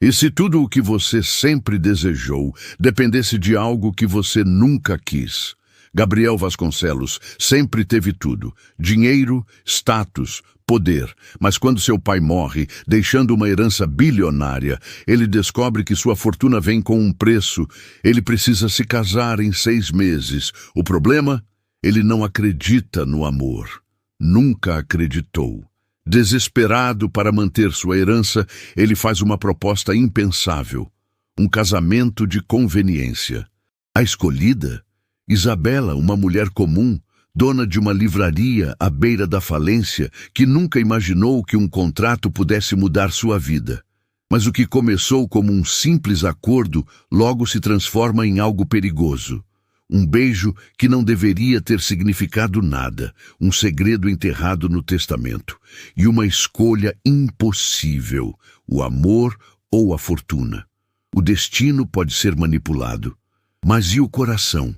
E se tudo o que você sempre desejou dependesse de algo que você nunca quis? Gabriel Vasconcelos sempre teve tudo: dinheiro, status, poder. Mas quando seu pai morre, deixando uma herança bilionária, ele descobre que sua fortuna vem com um preço. Ele precisa se casar em 6 meses. O problema? Ele não acredita no amor. Nunca acreditou. Desesperado para manter sua herança, ele faz uma proposta impensável: um casamento de conveniência. A escolhida? Isabela, uma mulher comum, dona de uma livraria à beira da falência, que nunca imaginou que um contrato pudesse mudar sua vida. Mas o que começou como um simples acordo logo se transforma em algo perigoso. Um beijo que não deveria ter significado nada, um segredo enterrado no testamento, e uma escolha impossível: o amor ou a fortuna. O destino pode ser manipulado, mas e o coração?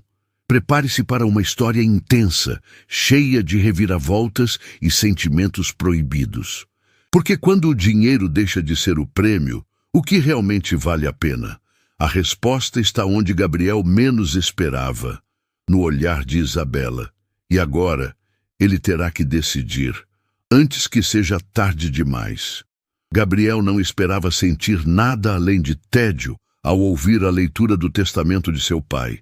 Prepare-se para uma história intensa, cheia de reviravoltas e sentimentos proibidos. Porque quando o dinheiro deixa de ser o prêmio, o que realmente vale a pena? A resposta está onde Gabriel menos esperava, no olhar de Isabela. E agora, ele terá que decidir, antes que seja tarde demais. Gabriel não esperava sentir nada além de tédio ao ouvir a leitura do testamento de seu pai.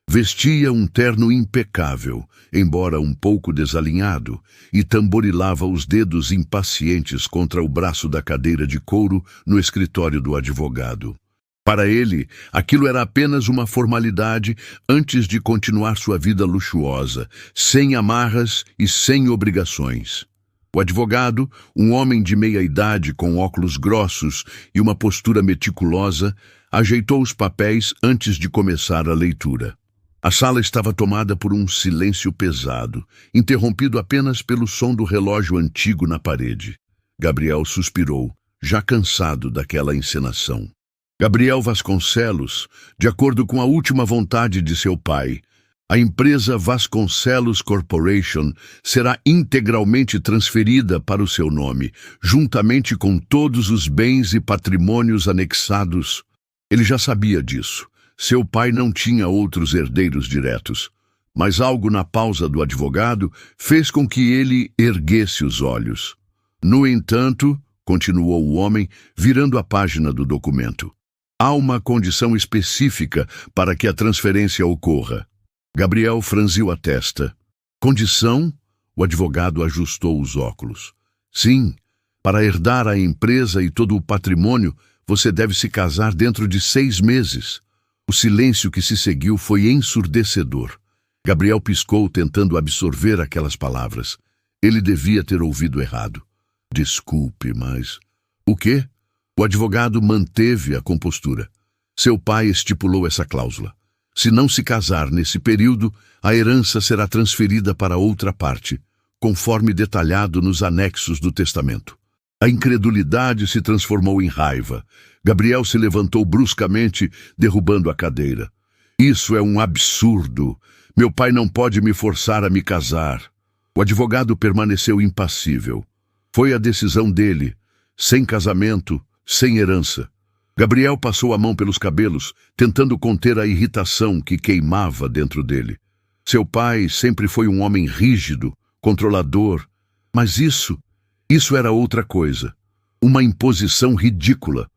Vestia um terno impecável, embora um pouco desalinhado, e tamborilava os dedos impacientes contra o braço da cadeira de couro no escritório do advogado. Para ele, aquilo era apenas uma formalidade antes de continuar sua vida luxuosa, sem amarras e sem obrigações. O advogado, um homem de meia-idade com óculos grossos e uma postura meticulosa, ajeitou os papéis antes de começar a leitura. A sala estava tomada por um silêncio pesado, interrompido apenas pelo som do relógio antigo na parede. Gabriel suspirou, já cansado daquela encenação. Gabriel Vasconcelos, de acordo com a última vontade de seu pai, a empresa Vasconcelos Corporation será integralmente transferida para o seu nome, juntamente com todos os bens e patrimônios anexados. Ele já sabia disso. Seu pai não tinha outros herdeiros diretos. Mas algo na pausa do advogado fez com que ele erguesse os olhos. No entanto, continuou o homem, virando a página do documento, há uma condição específica para que a transferência ocorra. Gabriel franziu a testa. Condição? O advogado ajustou os óculos. Sim, para herdar a empresa e todo o patrimônio, você deve se casar dentro de 6 meses. O silêncio que se seguiu foi ensurdecedor. Gabriel piscou, tentando absorver aquelas palavras. Ele devia ter ouvido errado. Desculpe, mas... O quê? O advogado manteve a compostura. Seu pai estipulou essa cláusula. Se não se casar nesse período, a herança será transferida para outra parte, conforme detalhado nos anexos do testamento. A incredulidade se transformou em raiva. Gabriel se levantou bruscamente, derrubando a cadeira. Isso é um absurdo. Meu pai não pode me forçar a me casar. O advogado permaneceu impassível. Foi a decisão dele, sem casamento, sem herança. Gabriel passou a mão pelos cabelos, tentando conter a irritação que queimava dentro dele. Seu pai sempre foi um homem rígido, controlador, mas isso era outra coisa. Uma imposição ridícula,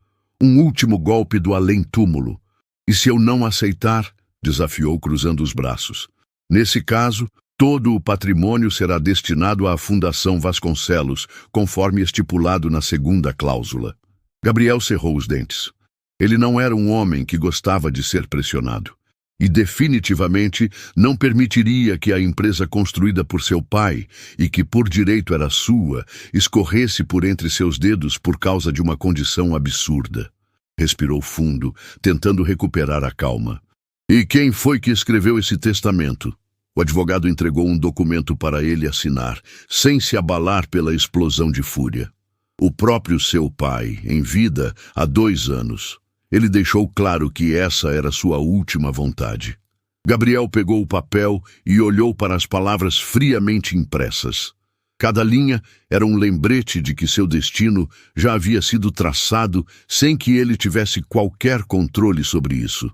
um último golpe do além-túmulo. E se eu não aceitar? Desafiou, cruzando os braços. Nesse caso, todo o patrimônio será destinado à Fundação Vasconcelos, conforme estipulado na segunda cláusula. Gabriel cerrou os dentes. Ele não era um homem que gostava de ser pressionado. E definitivamente não permitiria que a empresa construída por seu pai, e que por direito era sua, escorresse por entre seus dedos por causa de uma condição absurda. Respirou fundo, tentando recuperar a calma. E quem foi que escreveu esse testamento? O advogado entregou um documento para ele assinar, sem se abalar pela explosão de fúria. O próprio seu pai, em vida, há 2 anos. Ele deixou claro que essa era sua última vontade. Gabriel pegou o papel e olhou para as palavras friamente impressas. Cada linha era um lembrete de que seu destino já havia sido traçado sem que ele tivesse qualquer controle sobre isso.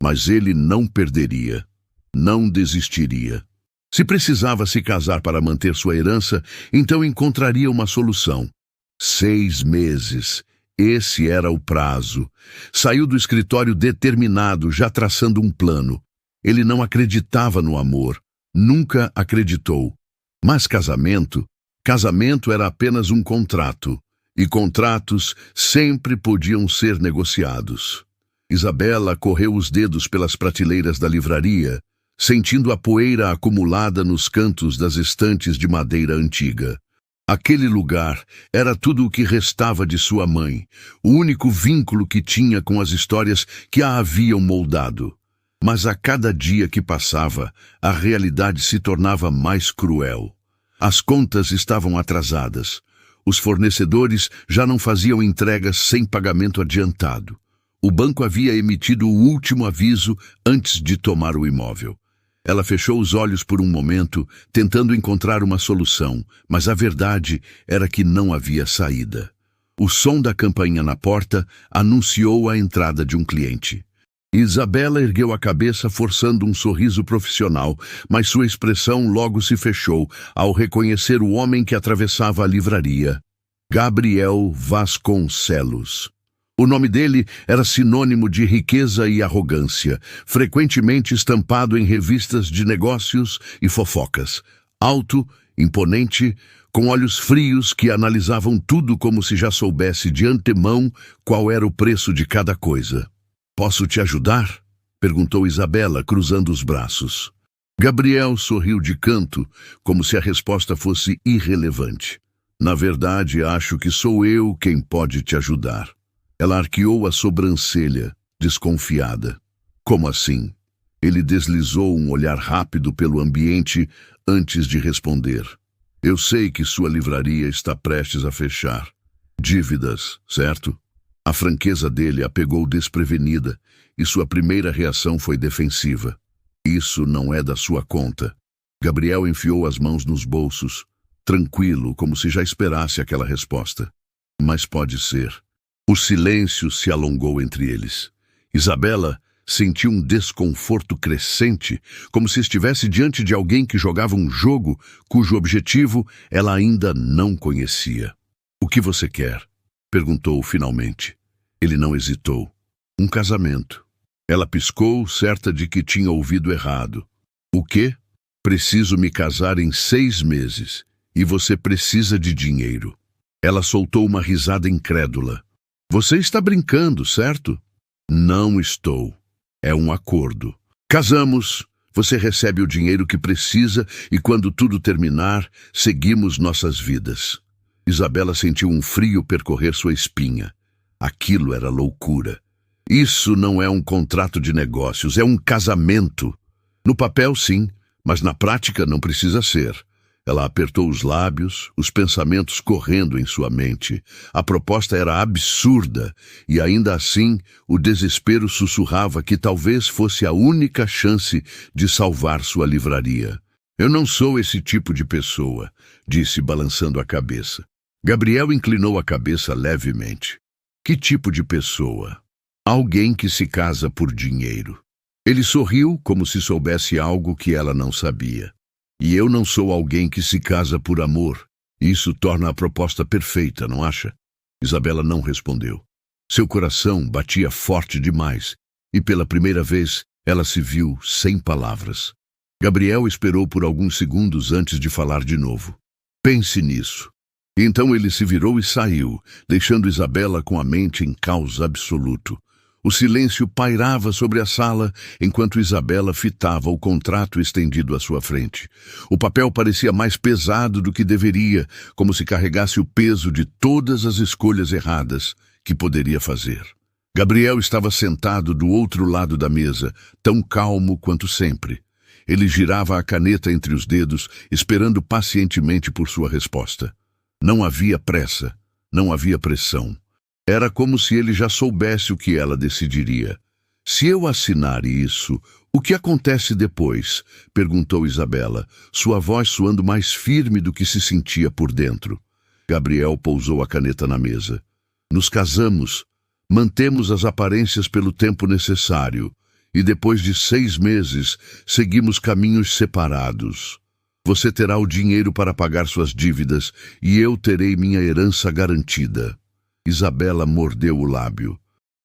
Mas ele não perderia, não desistiria. Se precisava se casar para manter sua herança, então encontraria uma solução. 6 meses. Esse era o prazo. Saiu do escritório determinado, já traçando um plano. Ele não acreditava no amor. Nunca acreditou. Mas casamento era apenas um contrato. E contratos sempre podiam ser negociados. Isabela correu os dedos pelas prateleiras da livraria, sentindo a poeira acumulada nos cantos das estantes de madeira antiga. Aquele lugar era tudo o que restava de sua mãe, o único vínculo que tinha com as histórias que a haviam moldado. Mas a cada dia que passava, a realidade se tornava mais cruel. As contas estavam atrasadas. Os fornecedores já não faziam entregas sem pagamento adiantado. O banco havia emitido o último aviso antes de tomar o imóvel. Ela fechou os olhos por um momento, tentando encontrar uma solução, mas a verdade era que não havia saída. O som da campainha na porta anunciou a entrada de um cliente. Isabela ergueu a cabeça forçando um sorriso profissional, mas sua expressão logo se fechou ao reconhecer o homem que atravessava a livraria. Gabriel Vasconcelos. O nome dele era sinônimo de riqueza e arrogância, frequentemente estampado em revistas de negócios e fofocas. Alto, imponente, com olhos frios que analisavam tudo como se já soubesse de antemão qual era o preço de cada coisa. "Posso te ajudar?" perguntou Isabela, cruzando os braços. Gabriel sorriu de canto, como se a resposta fosse irrelevante. "Na verdade, acho que sou eu quem pode te ajudar." Ela arqueou a sobrancelha, desconfiada. "Como assim?" Ele deslizou um olhar rápido pelo ambiente antes de responder. "Eu sei que sua livraria está prestes a fechar. Dívidas, certo?" A franqueza dele a pegou desprevenida e sua primeira reação foi defensiva. "Isso não é da sua conta." Gabriel enfiou as mãos nos bolsos, tranquilo, como se já esperasse aquela resposta. "Mas pode ser." O silêncio se alongou entre eles. Isabela sentiu um desconforto crescente, como se estivesse diante de alguém que jogava um jogo cujo objetivo ela ainda não conhecia. "O que você quer?" perguntou finalmente. Ele não hesitou. "Um casamento." Ela piscou, certa de que tinha ouvido errado. "O quê?" "Preciso me casar em 6 meses, e você precisa de dinheiro." Ela soltou uma risada incrédula. "Você está brincando, certo?" "Não estou. É um acordo. Casamos, você recebe o dinheiro que precisa e quando tudo terminar, seguimos nossas vidas." Isabela sentiu um frio percorrer sua espinha. Aquilo era loucura. "Isso não é um contrato de negócios, é um casamento." "No papel, sim, mas na prática não precisa ser." Ela apertou os lábios, os pensamentos correndo em sua mente. A proposta era absurda, e ainda assim o desespero sussurrava que talvez fosse a única chance de salvar sua livraria. "Eu não sou esse tipo de pessoa", disse balançando a cabeça. Gabriel inclinou a cabeça levemente. "Que tipo de pessoa?" "Alguém que se casa por dinheiro." Ele sorriu como se soubesse algo que ela não sabia. "E eu não sou alguém que se casa por amor. Isso torna a proposta perfeita, não acha?" Isabela não respondeu. Seu coração batia forte demais, e pela primeira vez ela se viu sem palavras. Gabriel esperou por alguns segundos antes de falar de novo. "Pense nisso." Então ele se virou e saiu, deixando Isabela com a mente em caos absoluto. O silêncio pairava sobre a sala enquanto Isabela fitava o contrato estendido à sua frente. O papel parecia mais pesado do que deveria, como se carregasse o peso de todas as escolhas erradas que poderia fazer. Gabriel estava sentado do outro lado da mesa, tão calmo quanto sempre. Ele girava a caneta entre os dedos, esperando pacientemente por sua resposta. Não havia pressa, não havia pressão. Era como se ele já soubesse o que ela decidiria. Se eu assinar isso, o que acontece depois? Perguntou Isabela, sua voz soando mais firme do que se sentia por dentro. Gabriel pousou a caneta na mesa. Nos casamos, mantemos as aparências pelo tempo necessário, e depois de 6 meses, seguimos caminhos separados. Você terá o dinheiro para pagar suas dívidas, e eu terei minha herança garantida. Isabela mordeu o lábio.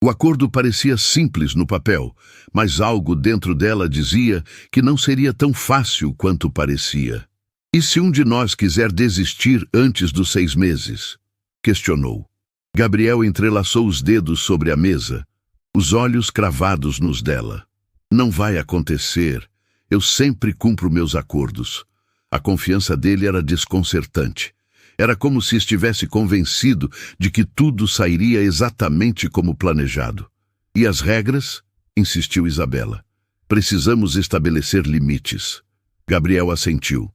O acordo parecia simples no papel, mas algo dentro dela dizia que não seria tão fácil quanto parecia. E se um de nós quiser desistir antes dos 6 meses? Questionou. Gabriel entrelaçou os dedos sobre a mesa, os olhos cravados nos dela. Não vai acontecer. Eu sempre cumpro meus acordos. A confiança dele era desconcertante. Era como se estivesse convencido de que tudo sairia exatamente como planejado. E as regras? Insistiu Isabela. Precisamos estabelecer limites. Gabriel assentiu.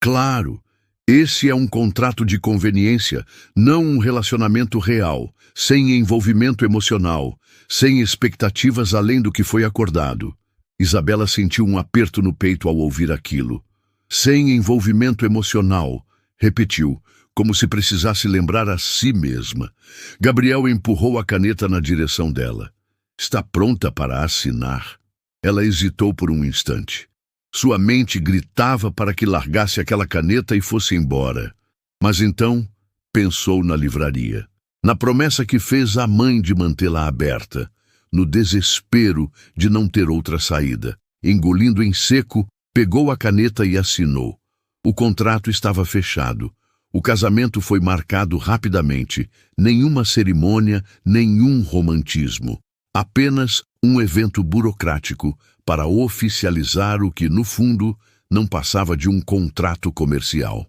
Claro, esse é um contrato de conveniência, não um relacionamento real, sem envolvimento emocional, sem expectativas além do que foi acordado. Isabela sentiu um aperto no peito ao ouvir aquilo. Sem envolvimento emocional, repetiu, como se precisasse lembrar a si mesma. Gabriel empurrou a caneta na direção dela. Está pronta para assinar? Ela hesitou por um instante. Sua mente gritava para que largasse aquela caneta e fosse embora. Mas então pensou na livraria, na promessa que fez à mãe de mantê-la aberta, no desespero de não ter outra saída. Engolindo em seco, pegou a caneta e assinou. O contrato estava fechado. O casamento foi marcado rapidamente. Nenhuma cerimônia, nenhum romantismo. Apenas um evento burocrático para oficializar o que, no fundo, não passava de um contrato comercial.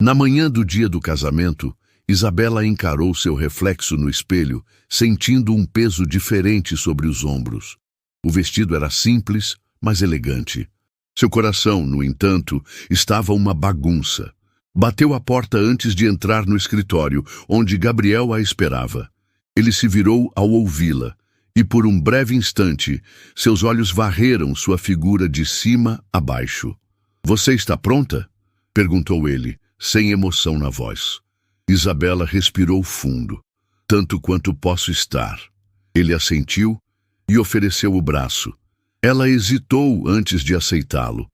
Na manhã do dia do casamento, Isabela encarou seu reflexo no espelho, sentindo um peso diferente sobre os ombros. O vestido era simples, mas elegante. Seu coração, no entanto, estava uma bagunça. Bateu a porta antes de entrar no escritório, onde Gabriel a esperava. Ele se virou ao ouvi-la, e por um breve instante, seus olhos varreram sua figura de cima a baixo. Você está pronta? Perguntou ele, sem emoção na voz. Isabela respirou fundo. Tanto quanto posso estar. Ele assentiu e ofereceu o braço. Ela hesitou antes de aceitá-lo.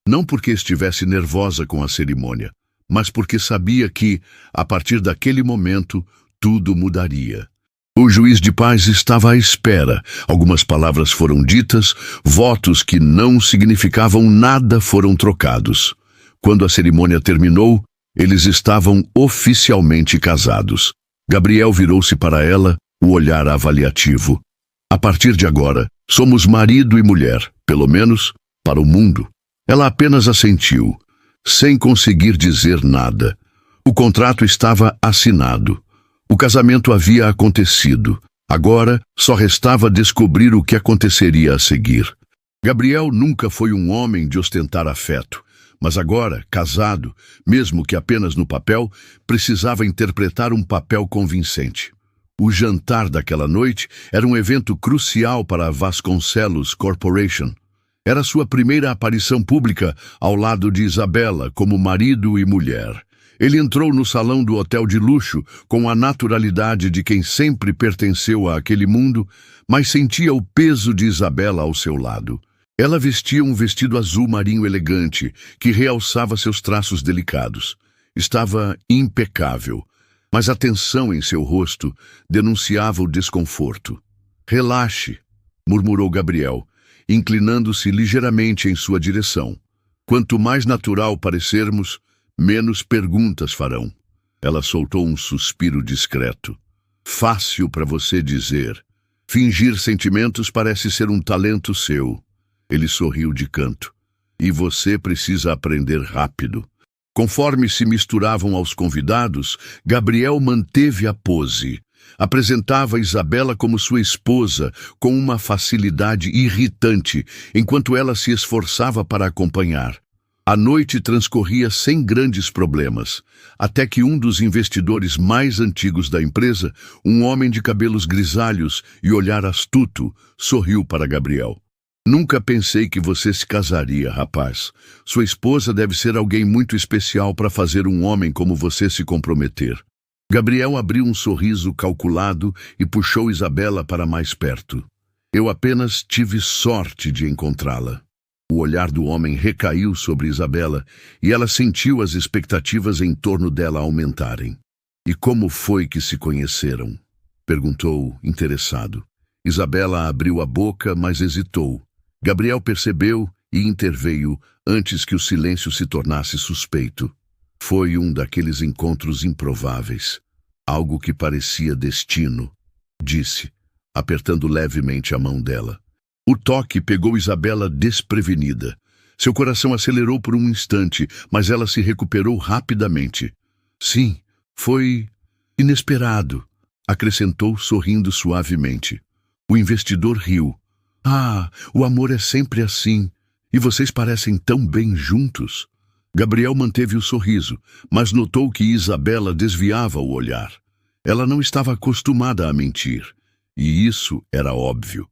Não porque estivesse nervosa com a cerimônia, mas porque sabia que, a partir daquele momento, tudo mudaria. O juiz de paz estava à espera. Algumas palavras foram ditas, votos que não significavam nada foram trocados. Quando a cerimônia terminou, eles estavam oficialmente casados. Gabriel virou-se para ela, o olhar avaliativo. A partir de agora, somos marido e mulher, pelo menos para o mundo. Ela apenas assentiu, sem conseguir dizer nada. O contrato estava assinado. O casamento havia acontecido. Agora, só restava descobrir o que aconteceria a seguir. Gabriel nunca foi um homem de ostentar afeto, mas agora, casado, mesmo que apenas no papel, precisava interpretar um papel convincente. O jantar daquela noite era um evento crucial para a Vasconcelos Corporation. Era sua primeira aparição pública ao lado de Isabela como marido e mulher. Ele entrou no salão do hotel de luxo com a naturalidade de quem sempre pertenceu àquele mundo, mas sentia o peso de Isabela ao seu lado. Ela vestia um vestido azul marinho elegante que realçava seus traços delicados. Estava impecável, mas a tensão em seu rosto denunciava o desconforto. Relaxe, murmurou Gabriel, inclinando-se ligeiramente em sua direção. Quanto mais natural parecermos, menos perguntas farão. Ela soltou um suspiro discreto. Fácil para você dizer. Fingir sentimentos parece ser um talento seu. Ele sorriu de canto. E você precisa aprender rápido. Conforme se misturavam aos convidados, Gabriel manteve a pose. Apresentava Isabela como sua esposa, com uma facilidade irritante, enquanto ela se esforçava para acompanhar. A noite transcorria sem grandes problemas, até que um dos investidores mais antigos da empresa, um homem de cabelos grisalhos e olhar astuto, sorriu para Gabriel. Nunca pensei que você se casaria, rapaz. Sua esposa deve ser alguém muito especial para fazer um homem como você se comprometer. Gabriel abriu um sorriso calculado e puxou Isabela para mais perto. Eu apenas tive sorte de encontrá-la. O olhar do homem recaiu sobre Isabela e ela sentiu as expectativas em torno dela aumentarem. E como foi que se conheceram? Perguntou, interessado. Isabela abriu a boca, mas hesitou. Gabriel percebeu e interveio antes que o silêncio se tornasse suspeito. Foi um daqueles encontros improváveis. Algo que parecia destino, disse, apertando levemente a mão dela. O toque pegou Isabela desprevenida. Seu coração acelerou por um instante, mas ela se recuperou rapidamente. Sim, foi inesperado, acrescentou sorrindo suavemente. O investidor riu. Ah, o amor é sempre assim. E vocês parecem tão bem juntos. Gabriel manteve o sorriso, mas notou que Isabela desviava o olhar. Ela não estava acostumada a mentir, e isso era óbvio.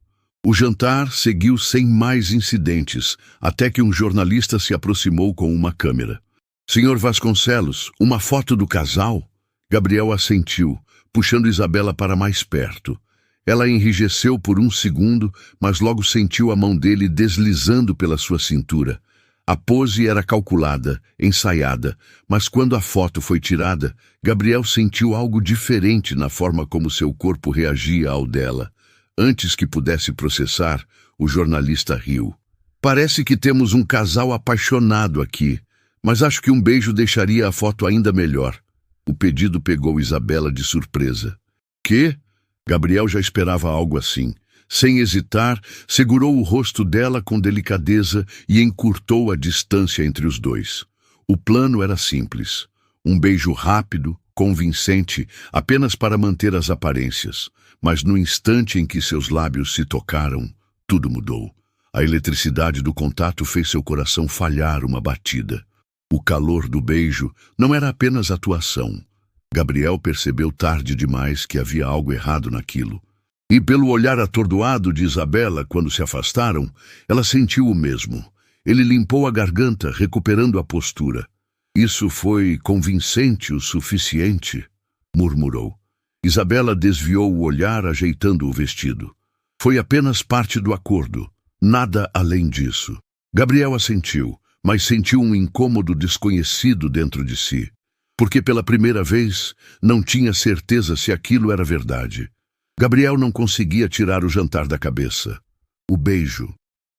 O jantar seguiu sem mais incidentes, até que um jornalista se aproximou com uma câmera. Senhor Vasconcelos, uma foto do casal? Gabriel assentiu, puxando Isabela para mais perto. Ela enrijeceu por um segundo, mas logo sentiu a mão dele deslizando pela sua cintura. A pose era calculada, ensaiada, mas quando a foto foi tirada, Gabriel sentiu algo diferente na forma como seu corpo reagia ao dela. Antes que pudesse processar, o jornalista riu. Parece que temos um casal apaixonado aqui, mas acho que um beijo deixaria a foto ainda melhor. O pedido pegou Isabela de surpresa. Quê? Gabriel já esperava algo assim. Sem hesitar, segurou o rosto dela com delicadeza e encurtou a distância entre os dois. O plano era simples. Um beijo rápido, convincente, apenas para manter as aparências. Mas no instante em que seus lábios se tocaram, tudo mudou. A eletricidade do contato fez seu coração falhar uma batida. O calor do beijo não era apenas atuação. Gabriel percebeu tarde demais que havia algo errado naquilo. E pelo olhar atordoado de Isabela quando se afastaram, ela sentiu o mesmo. Ele limpou a garganta, recuperando a postura. Isso foi convincente o suficiente, murmurou. Isabela desviou o olhar, ajeitando o vestido. Foi apenas parte do acordo, nada além disso. Gabriel assentiu, mas sentiu um incômodo desconhecido dentro de si, porque pela primeira vez não tinha certeza se aquilo era verdade. Gabriel não conseguia tirar o jantar da cabeça. O beijo,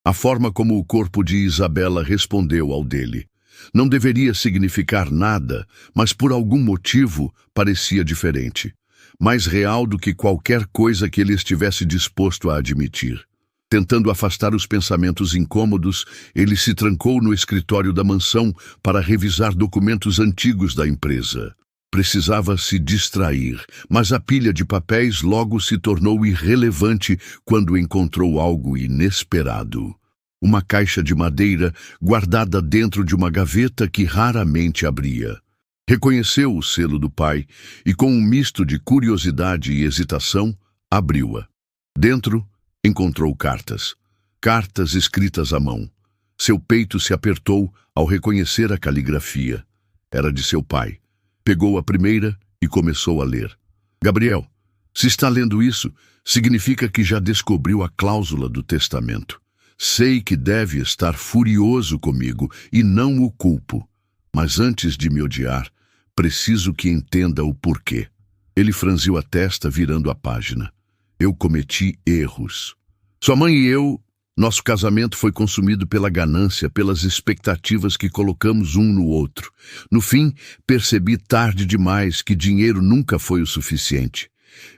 a forma como o corpo de Isabela respondeu ao dele. Não deveria significar nada, mas por algum motivo parecia diferente. Mais real do que qualquer coisa que ele estivesse disposto a admitir. Tentando afastar os pensamentos incômodos, ele se trancou no escritório da mansão para revisar documentos antigos da empresa. Precisava se distrair, mas a pilha de papéis logo se tornou irrelevante quando encontrou algo inesperado. Uma caixa de madeira guardada dentro de uma gaveta que raramente abria. Reconheceu o selo do pai e, com um misto de curiosidade e hesitação, abriu-a. Dentro, encontrou cartas. Cartas escritas à mão. Seu peito se apertou ao reconhecer a caligrafia. Era de seu pai. Pegou a primeira e começou a ler. Gabriel, se está lendo isso, significa que já descobriu a cláusula do testamento. Sei que deve estar furioso comigo e não o culpo. Mas antes de me odiar, preciso que entenda o porquê. Ele franziu a testa, virando a página. Eu cometi erros. Sua mãe e eu, nosso casamento foi consumido pela ganância, pelas expectativas que colocamos um no outro. No fim, percebi tarde demais que dinheiro nunca foi o suficiente.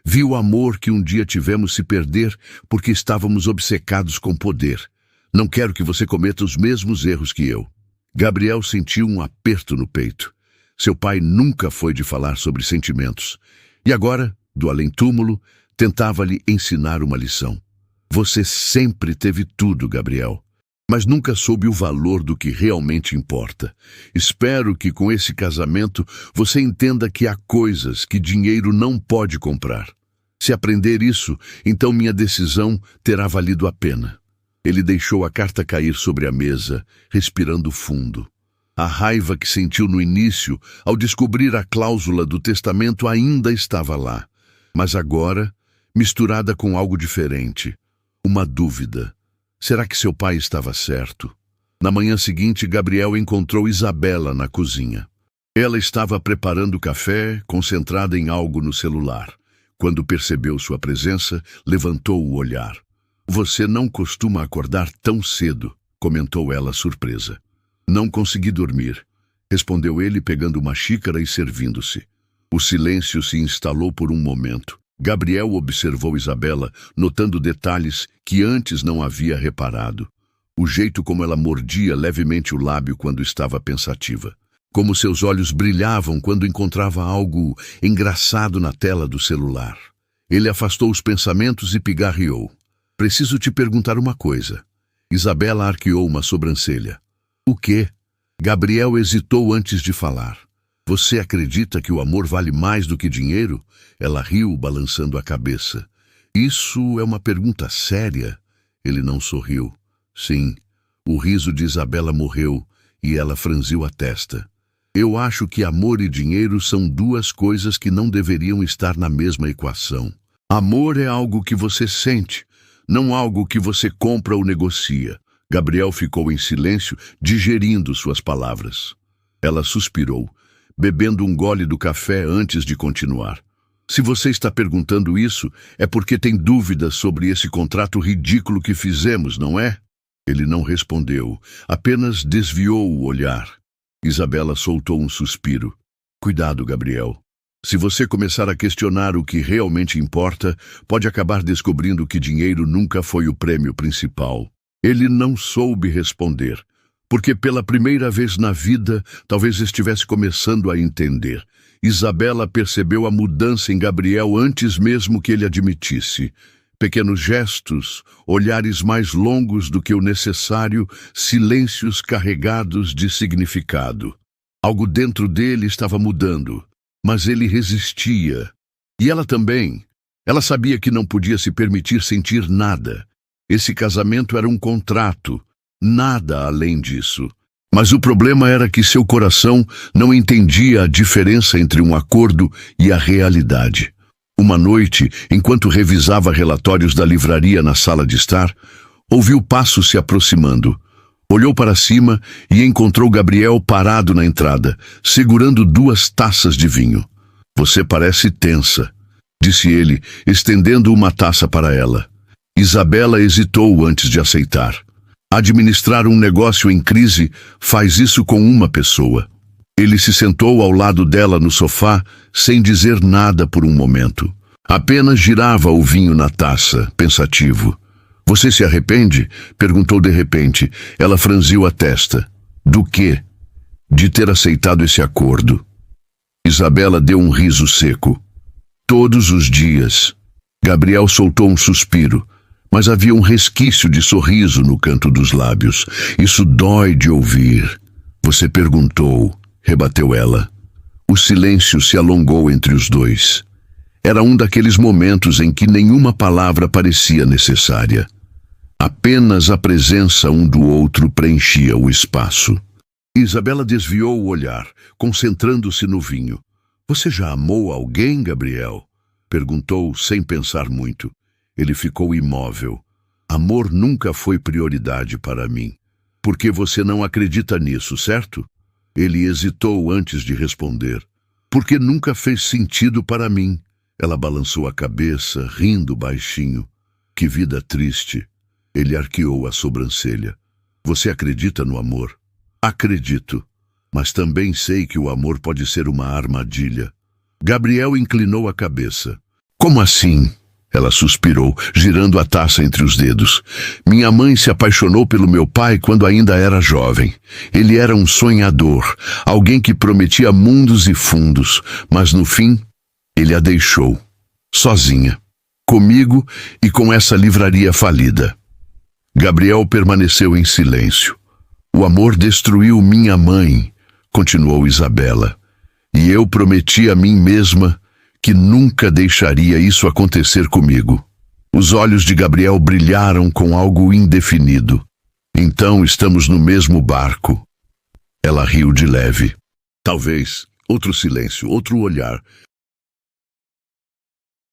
Vi o amor que um dia tivemos se perder porque estávamos obcecados com poder. Não quero que você cometa os mesmos erros que eu. Gabriel sentiu um aperto no peito. Seu pai nunca foi de falar sobre sentimentos. E agora, do além-túmulo, tentava lhe ensinar uma lição. Você sempre teve tudo, Gabriel. mas nunca soube o valor do que realmente importa. Espero que com esse casamento você entenda que há coisas que dinheiro não pode comprar. Se aprender isso, então minha decisão terá valido a pena. Ele deixou a carta cair sobre a mesa, respirando fundo. A raiva que sentiu no início, ao descobrir a cláusula do testamento, ainda estava lá. Mas agora, misturada com algo diferente. Uma dúvida. Será que seu pai estava certo? Na manhã seguinte, Gabriel encontrou Isabela na cozinha. Ela estava preparando café, concentrada em algo no celular. Quando percebeu sua presença, levantou o olhar. "Você não costuma acordar tão cedo", comentou ela surpresa. "Não consegui dormir", respondeu ele pegando uma xícara e servindo-se. O silêncio se instalou por um momento. Gabriel observou Isabela, notando detalhes que antes não havia reparado. O jeito como ela mordia levemente o lábio quando estava pensativa. Como seus olhos brilhavam quando encontrava algo engraçado na tela do celular. Ele afastou os pensamentos e pigarreou. "Preciso te perguntar uma coisa." Isabela arqueou uma sobrancelha. "O quê?" Gabriel hesitou antes de falar. "Você acredita que o amor vale mais do que dinheiro?" Ela riu, balançando a cabeça. "Isso é uma pergunta séria." Ele não sorriu. Sim, o riso de Isabela morreu e ela franziu a testa. "Eu acho que amor e dinheiro são duas coisas que não deveriam estar na mesma equação. Amor é algo que você sente, não algo que você compra ou negocia." Gabriel ficou em silêncio, digerindo suas palavras. Ela suspirou, bebendo um gole do café antes de continuar. "Se você está perguntando isso, é porque tem dúvidas sobre esse contrato ridículo que fizemos, não é?" Ele não respondeu, apenas desviou o olhar. Isabela soltou um suspiro. "Cuidado, Gabriel. Se você começar a questionar o que realmente importa, pode acabar descobrindo que dinheiro nunca foi o prêmio principal." Ele não soube responder, porque pela primeira vez na vida, talvez estivesse começando a entender. Isabela percebeu a mudança em Gabriel antes mesmo que ele admitisse. Pequenos gestos, olhares mais longos do que o necessário, silêncios carregados de significado. Algo dentro dele estava mudando, mas ele resistia. E ela também. Ela sabia que não podia se permitir sentir nada. Esse casamento era um contrato, nada além disso. Mas o problema era que seu coração não entendia a diferença entre um acordo e a realidade. Uma noite, enquanto revisava relatórios da livraria na sala de estar, ouviu passos se aproximando. Olhou para cima e encontrou Gabriel parado na entrada, segurando 2 taças de vinho. "Você parece tensa", disse ele, estendendo uma taça para ela. Isabela hesitou antes de aceitar. Administrar um negócio em crise faz isso com uma pessoa. Ele se sentou ao lado dela no sofá, sem dizer nada por um momento. Apenas girava o vinho na taça, pensativo. "Você se arrepende?" perguntou de repente. Ela franziu a testa. "Do quê?" "De ter aceitado esse acordo." Isabela deu um riso seco. "Todos os dias." Gabriel soltou um suspiro, mas havia um resquício de sorriso no canto dos lábios. "Isso dói de ouvir." "Você perguntou", rebateu ela. O silêncio se alongou entre os dois. Era um daqueles momentos em que nenhuma palavra parecia necessária. Apenas a presença um do outro preenchia o espaço. Isabela desviou o olhar, concentrando-se no vinho. "Você já amou alguém, Gabriel?" perguntou sem pensar muito. Ele ficou imóvel. "Amor nunca foi prioridade para mim." "Porque você não acredita nisso, certo?" Ele hesitou antes de responder. "Porque nunca fez sentido para mim." Ela balançou a cabeça, rindo baixinho. "Que vida triste." Ele arqueou a sobrancelha. "Você acredita no amor?" "Acredito, mas também sei que o amor pode ser uma armadilha." Gabriel inclinou a cabeça. "Como assim?" Ela suspirou, girando a taça entre os dedos. "Minha mãe se apaixonou pelo meu pai quando ainda era jovem. Ele era um sonhador, alguém que prometia mundos e fundos, mas no fim, ele a deixou, sozinha, comigo e com essa livraria falida." Gabriel permaneceu em silêncio. O amor destruiu minha mãe, continuou Isabela, e eu prometi a mim mesma que nunca deixaria isso acontecer comigo. Os olhos de Gabriel brilharam com algo indefinido. Então estamos no mesmo barco. Ela riu de leve. Talvez. Outro silêncio, outro olhar.